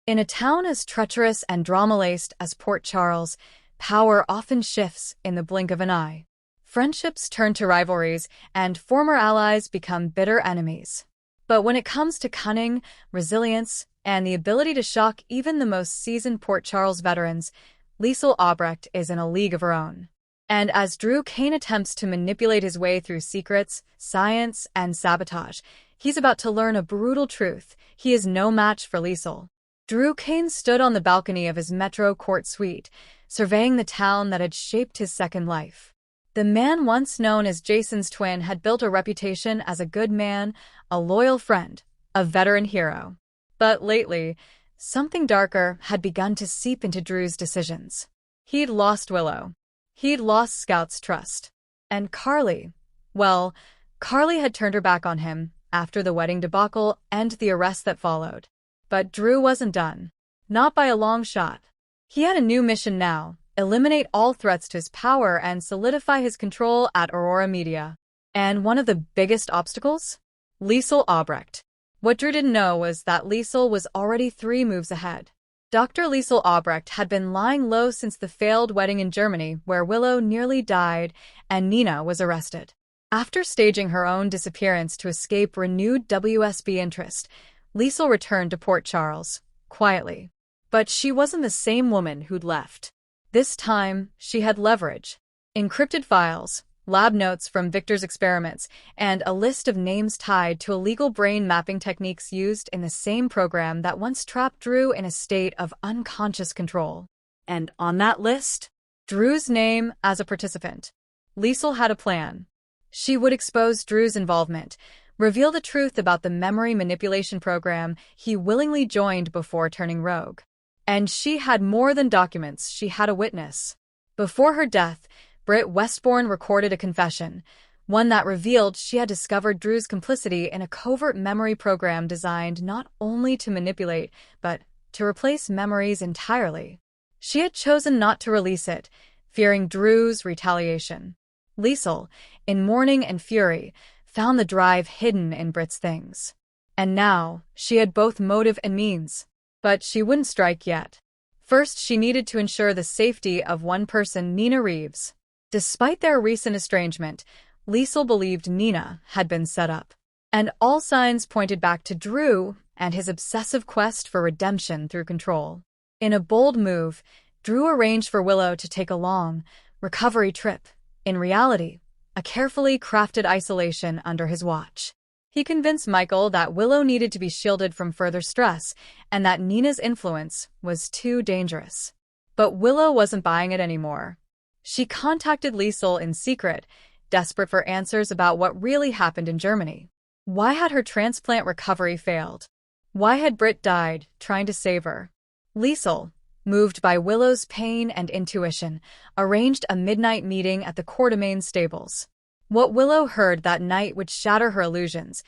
In a town as treacherous and drama-laced as Port Charles, power often shifts in the blink of an eye. Friendships turn to rivalries, and former allies become bitter enemies. But when it comes to cunning, resilience, and the ability to shock even the most seasoned Port Charles veterans, Liesl Albrecht is in a league of her own. And as Drew Kane attempts to manipulate his way through secrets, science, and sabotage, he's about to learn a brutal truth: he is no match for Liesl. Drew Kane stood on the balcony of his Metro Court suite, surveying the town that had shaped his second life. The man once known as Jason's twin had built a reputation as a good man, a loyal friend, a veteran hero. But lately, something darker had begun to seep into Drew's decisions. He'd lost Willow. He'd lost Scout's trust. And Carly, well, Carly had turned her back on him after the wedding debacle and the arrest that followed. But Drew wasn't done. Not by a long shot. He had a new mission now: eliminate all threats to his power and solidify his control at Aurora Media. And one of the biggest obstacles? Liesl Albrecht. What Drew didn't know was that Liesl was already 3 moves ahead. Dr. Liesl Albrecht had been lying low since the failed wedding in Germany, where Willow nearly died and Nina was arrested. After staging her own disappearance to escape renewed WSB interest, Liesl returned to Port Charles, quietly. But she wasn't the same woman who'd left. This time, she had leverage. Encrypted files, lab notes from Victor's experiments, and a list of names tied to illegal brain mapping techniques used in the same program that once trapped Drew in a state of unconscious control. And on that list, Drew's name as a participant. Liesl had a plan. She would expose Drew's involvement, reveal the truth about the memory manipulation program he willingly joined before turning rogue. And she had more than documents, she had a witness. Before her death, Britt Westbourne recorded a confession, one that revealed she had discovered Drew's complicity in a covert memory program designed not only to manipulate, but to replace memories entirely. She had chosen not to release it, fearing Drew's retaliation. Liesl, in mourning and fury, found the drive hidden in Britt's things. And now, she had both motive and means. But she wouldn't strike yet. First, she needed to ensure the safety of one person, Nina Reeves. Despite their recent estrangement, Liesl believed Nina had been set up. And all signs pointed back to Drew and his obsessive quest for redemption through control. In a bold move, Drew arranged for Willow to take a long recovery trip. In reality, a carefully crafted isolation under his watch. He convinced Michael that Willow needed to be shielded from further stress and that Nina's influence was too dangerous. But Willow wasn't buying it anymore. She contacted Liesl in secret, desperate for answers about what really happened in Germany. Why had her transplant recovery failed? Why had Britt died trying to save her? Liesl, moved by Willow's pain and intuition, arranged a midnight meeting at the Quartermain stables. What Willow heard that night would shatter her illusions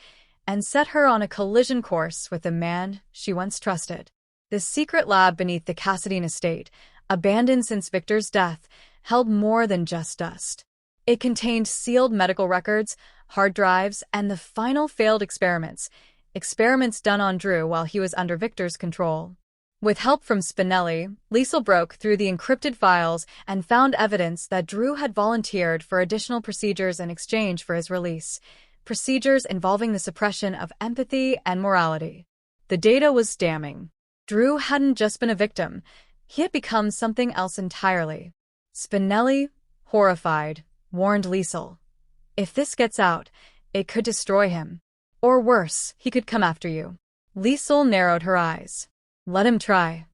and set her on a collision course with the man she once trusted. The secret lab beneath the Cassadine estate, abandoned since Victor's death, held more than just dust. It contained sealed medical records, hard drives, and the final failed experiments done on Drew while he was under Victor's control. With help from Spinelli, Liesl broke through the encrypted files and found evidence that Drew had volunteered for additional procedures in exchange for his release, procedures involving the suppression of empathy and morality. The data was damning. Drew hadn't just been a victim, he had become something else entirely. Spinelli, horrified, warned Liesl, "If this gets out, it could destroy him. Or worse, he could come after you." Liesl narrowed her eyes. Let him try.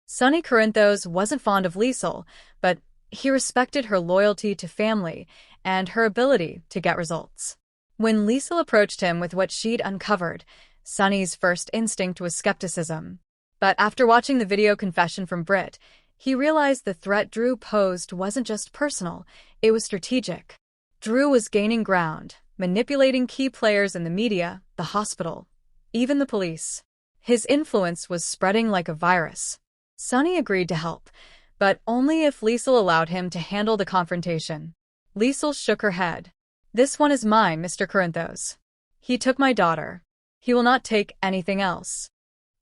Sonny Corinthos wasn't fond of Liesl, but he respected her loyalty to family and her ability to get results. When Liesl approached him with what she'd uncovered, Sonny's first instinct was skepticism. But after watching the video confession from Britt, he realized the threat Drew posed wasn't just personal, it was strategic. Drew was gaining ground, manipulating key players in the media, the hospital, even the police. His influence was spreading like a virus. Sonny agreed to help, but only if Liesl allowed him to handle the confrontation. Liesl shook her head. "This one is mine, Mr. Corinthos. He took my daughter. He will not take anything else."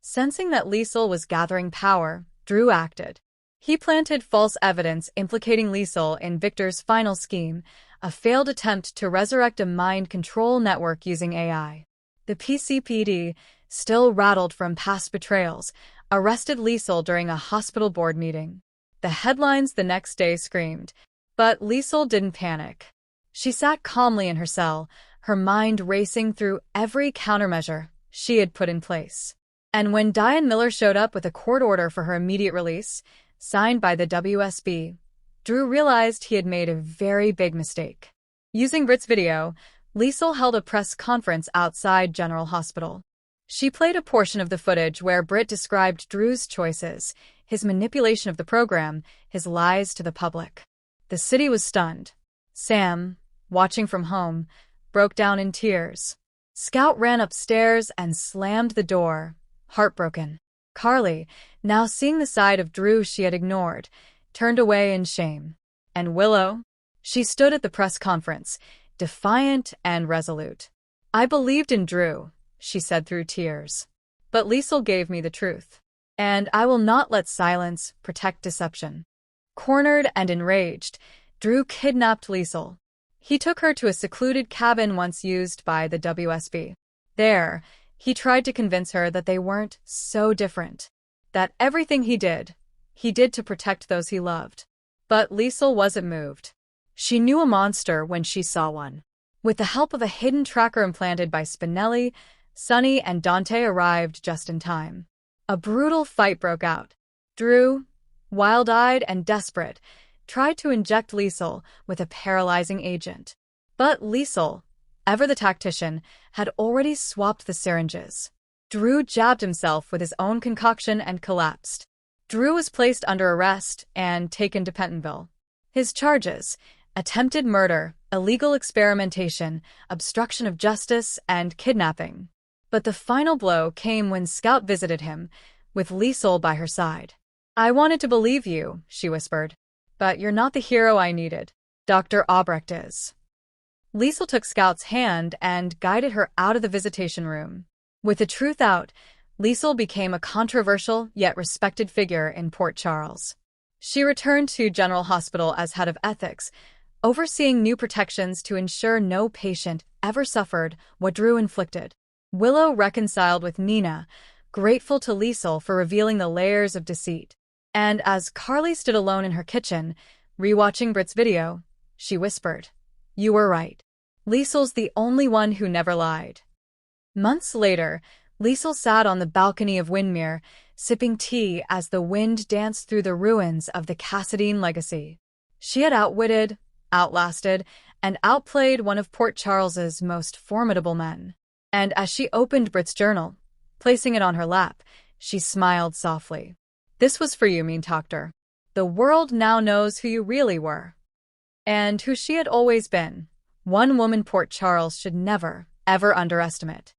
Sensing that Liesl was gathering power, Drew acted. He planted false evidence implicating Liesl in Victor's final scheme, a failed attempt to resurrect a mind control network using AI. The PCPD, still rattled from past betrayals, arrested Liesl during a hospital board meeting. The headlines the next day screamed, but Liesl didn't panic. She sat calmly in her cell, her mind racing through every countermeasure she had put in place. And when Diane Miller showed up with a court order for her immediate release, signed by the WSB, Drew realized he had made a very big mistake. Using Britt's video, Liesl held a press conference outside General Hospital. She played a portion of the footage where Britt described Drew's choices, his manipulation of the program, his lies to the public. The city was stunned. Sam, watching from home, broke down in tears. Scout ran upstairs and slammed the door, heartbroken. Carly, now seeing the side of Drew she had ignored, turned away in shame. And Willow? She stood at the press conference, defiant and resolute. "I believed in Drew," she said through tears. "But Liesl gave me the truth. And I will not let silence protect deception." Cornered and enraged, Drew kidnapped Liesl. He took her to a secluded cabin once used by the WSB. There, he tried to convince her that they weren't so different, that everything he did to protect those he loved. But Liesl wasn't moved. She knew a monster when she saw one. With the help of a hidden tracker implanted by Spinelli, Sonny and Dante arrived just in time. A brutal fight broke out. Drew, wild-eyed and desperate, tried to inject Liesl with a paralyzing agent. But Liesl, ever the tactician, had already swapped the syringes. Drew jabbed himself with his own concoction and collapsed. Drew was placed under arrest and taken to Pentonville. His charges: attempted murder, illegal experimentation, obstruction of justice, and kidnapping. But the final blow came when Scout visited him, with Liesl by her side. "I wanted to believe you," she whispered. "But you're not the hero I needed. Dr. Albrecht is." Liesl took Scout's hand and guided her out of the visitation room. With the truth out, Liesl became a controversial yet respected figure in Port Charles. She returned to General Hospital as head of ethics, overseeing new protections to ensure no patient ever suffered what Drew inflicted. Willow reconciled with Nina, grateful to Liesl for revealing the layers of deceit. And as Carly stood alone in her kitchen, rewatching Britt's video, she whispered, "You were right. Liesl's the only one who never lied." Months later, Liesl sat on the balcony of Windmere, sipping tea as the wind danced through the ruins of the Cassadine legacy. She had outwitted, outlasted, and outplayed one of Port Charles's most formidable men. And as she opened Britt's journal, placing it on her lap, she smiled softly. "This was for you, mean doctor. The world now knows who you really were. And who she had always been. One woman Port Charles should never, ever underestimate."